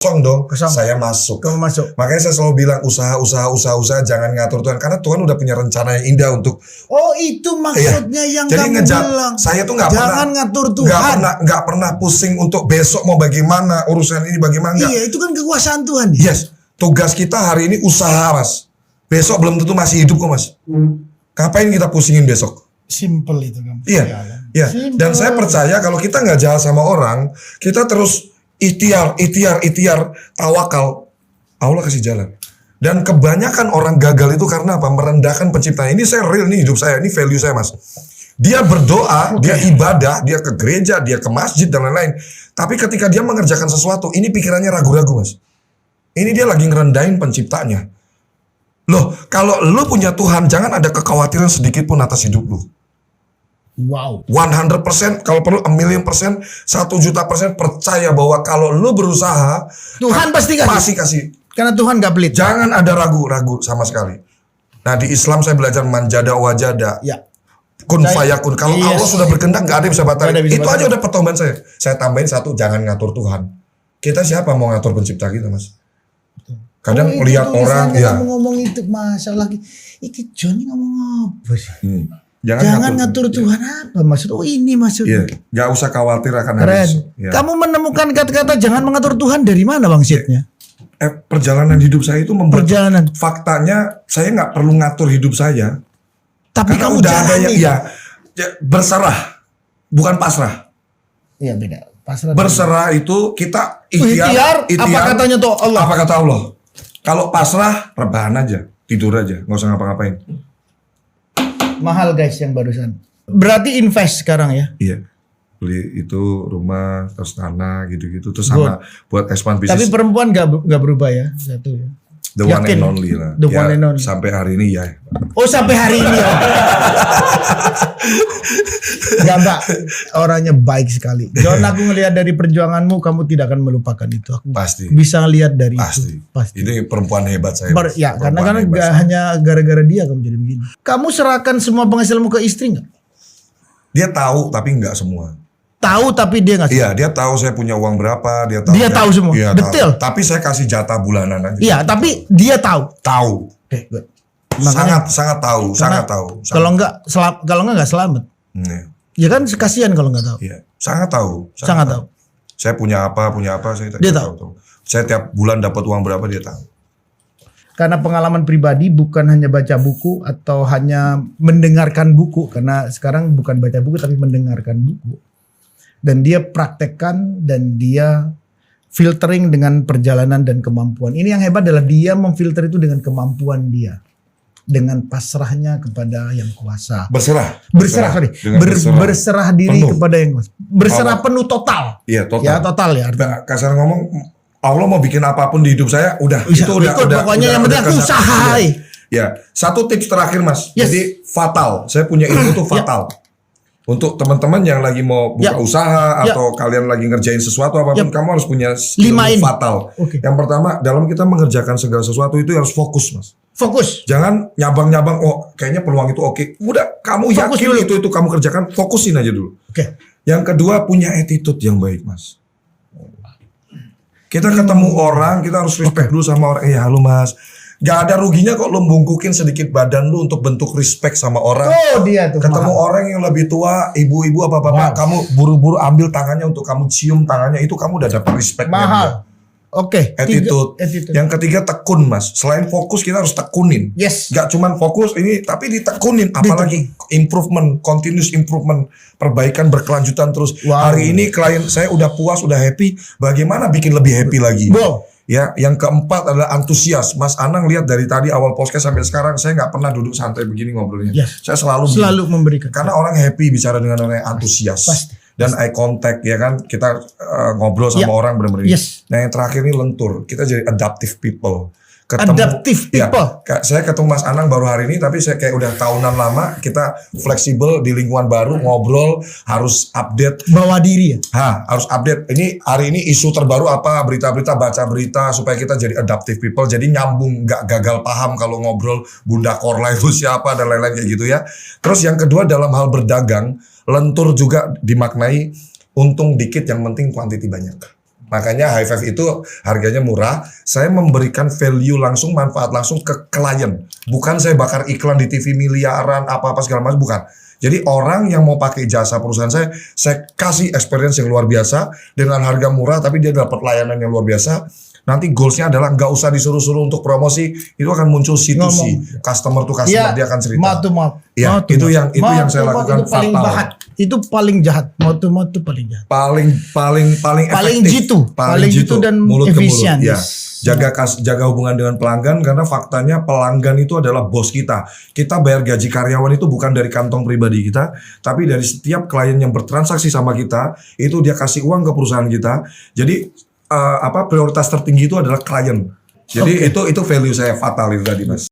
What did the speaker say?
kosong dong, Kosong. saya masuk. Kamu masuk. Makanya saya selalu bilang usaha, jangan ngatur Tuhan. Karena Tuhan udah punya rencana yang indah untuk. Oh itu maksudnya yang Jadi kamu bilang. saya tuh nggak pernah. Jangan ngatur Tuhan. Nggak pernah pusing untuk besok mau bagaimana, urusan ini bagaimana. Enggak. Iya itu kan kekuasaan Tuhan. Yes, tugas kita hari ini usaha mas. Besok belum tentu masih hidup kok mas. Ngapain kita pusingin besok? Simple itu kan. Iya. Dan saya percaya kalau kita nggak jahat sama orang, kita terus ikhtiar, tawakal, Allah kasih jalan. Dan kebanyakan orang gagal itu karena apa? Merendahkan penciptanya. Ini saya real nih hidup saya, ini value saya mas. Dia berdoa, dia ibadah, dia ke gereja, dia ke masjid dan lain-lain. Tapi ketika dia mengerjakan sesuatu, ini pikirannya ragu-ragu mas. Ini dia lagi ngerendahin penciptanya. Loh, kalau lu punya Tuhan, jangan ada kekhawatiran sedikit pun atas hidup lu. Wow. 100%, kalau perlu 1.000.000%, 1.000.000% percaya bahwa kalau lu berusaha, Tuhan pasti kasih. Karena Tuhan gak pelit. Jangan ada ragu-ragu sama sekali. Nah di Islam saya belajar manjada wajada. Ya. Kun fayakun. Kalau Allah sudah berkehendak gak ada yang bisa batalin. Itu aja udah pertomban saya. Saya tambahin satu, jangan ngatur Tuhan. Kita siapa mau ngatur pencipta kita mas? Kadang lihat orang ya. Kamu ngomong itu masalah. Iki Johnny ngomong apa sih? Jangan ngatur Tuhan apa maksud? Oh ini maksudnya. Iya, gak usah khawatir akan Keren. Ya. Kamu menemukan kata-kata jangan mengatur Tuhan dari mana bang Sidnya? Perjalanan hidup saya itu membuat perjalanan. Faktanya saya nggak perlu ngatur hidup saya. Tapi kamu udah ada ya berserah, bukan pasrah. Iya beda. Pasrah. Berserah itu kita ikhtiar. Apa katanya tuh Allah? Apa kata Allah? Kalau pasrah rebahan aja, tidur aja, nggak usah ngapa-ngapain. Mahal guys yang barusan. Berarti invest sekarang ya? Iya. Beli itu rumah, terus tanah gitu-gitu. Terus sama buat expand bisnis. Tapi perempuan gak berubah ya? Satu ya? The one and only lah. The one and only. Sampai hari ini ya. Oh sampai hari ini ya? Gak, orangnya baik sekali. John, aku ngelihat dari perjuanganmu, kamu tidak akan melupakan itu. Aku pasti. Bisa lihat dari pasti. itu. Pasti. Ini perempuan hebat saya. Ya, karena gak hanya gara-gara dia kamu jadi begini. Kamu serahkan semua penghasilanmu ke istri nggak? Dia tahu, tapi nggak semua. Tahu tapi dia nggak. Iya, dia tahu saya punya uang berapa, dia tahu semua. Iya, detail. Tahu. Tapi saya kasih jatah bulanan aja. Iya, tapi dia tahu. Tahu. Good. Sangat tahu. Kalau enggak selamat. Ya kan kasihan kalau nggak tahu. Iya, sangat tahu. Saya punya apa dia tahu. Saya tiap bulan dapat uang berapa dia tahu. Karena pengalaman pribadi bukan hanya baca buku atau hanya mendengarkan buku, karena sekarang bukan baca buku tapi mendengarkan buku. Dan dia praktekkan dan dia filtering dengan perjalanan dan kemampuan. Ini yang hebat adalah dia memfilter itu dengan kemampuan dia. Dengan pasrahnya kepada yang kuasa. Berserah diri penuh. Kepada yang kuasa. Berserah penuh total. Iya, total. Ya, total ya. Kasar ngomong, Allah mau bikin apapun di hidup saya, udah. Pokoknya yang penting aku usaha. Ya, satu tips terakhir mas. Yes. Jadi fatal. Saya punya ilmu tuh fatal. Untuk teman-teman yang lagi mau buka usaha atau kalian lagi ngerjain sesuatu apapun, kamu harus punya ilmu fatal. Yang pertama, dalam kita mengerjakan segala sesuatu itu harus fokus mas. Fokus. Jangan nyabang-nyabang. Oh, kayaknya peluang itu oke. Udah, kamu fokus yakin dulu. itu kamu kerjakan, fokusin aja dulu. Yang kedua, punya attitude yang baik mas. Kita ketemu orang, kita harus respect dulu sama orang. Halo mas. Gak ada ruginya kok lo bungkukin sedikit badan lu untuk bentuk respect sama orang. Oh dia tuh. Ketemu orang yang lebih tua, ibu-ibu apa bapak, kamu buru-buru ambil tangannya untuk kamu cium tangannya, itu kamu udah dapat respectnya. Mahal. Attitude. Yang ketiga tekun mas. Selain fokus kita harus tekunin. Yes. Gak cuman fokus ini, tapi ditekunin. Apalagi improvement, continuous improvement, perbaikan berkelanjutan terus. Hari ini klien saya udah puas, udah happy. Bagaimana bikin lebih happy lagi? Ya, yang keempat adalah antusias. Mas Anang lihat dari tadi awal podcast sampai sekarang saya nggak pernah duduk santai begini ngobrolnya. Saya selalu memberikan. Karena orang happy bicara dengan orang yang antusias. Dan eye contact ya kan, kita ngobrol sama orang benar-benar. Nah yang terakhir ini lentur. Kita jadi adaptive people. Adaptive people. Saya ketemu Mas Anang baru hari ini, tapi saya kayak udah tahunan lama. Kita fleksibel di lingkungan baru, ngobrol, harus update. Bawa diri ya? Harus update. Ini hari ini isu terbaru apa, berita-berita, baca berita, supaya kita jadi adaptive people. Jadi nyambung, gak gagal paham kalau ngobrol Bunda Korla itu siapa, dan lain-lain kayak gitu ya. Terus yang kedua dalam hal berdagang, lentur juga dimaknai untung dikit yang penting kuantiti banyak. Makanya High Five itu harganya murah. Saya memberikan value langsung, manfaat langsung ke klien. Bukan saya bakar iklan di TV miliaran, apa-apa segala macam, bukan. Jadi orang yang mau pakai jasa perusahaan saya kasih experience yang luar biasa dengan harga murah, tapi dia dapat layanan yang luar biasa. Nanti goalsnya adalah nggak usah disuruh-suruh untuk promosi, itu akan muncul C2C, customer to customer, dia akan cerita. Mouth to mouth. Ya, Mouth to itu mouth. yang Mouth saya to mouth lakukan itu paling fatal. jahat. Itu paling jahat. Mouth to mouth itu paling jahat. Paling efektif. Paling jitu dan mulut ke mulut. efisien. Ya. Jaga hubungan dengan pelanggan, karena faktanya pelanggan itu adalah bos kita. Kita bayar gaji karyawan itu bukan dari kantong pribadi kita, tapi dari setiap klien yang bertransaksi sama kita, itu dia kasih uang ke perusahaan kita. Jadi prioritas tertinggi itu adalah klien. Jadi itu value saya fatal itu tadi, Mas.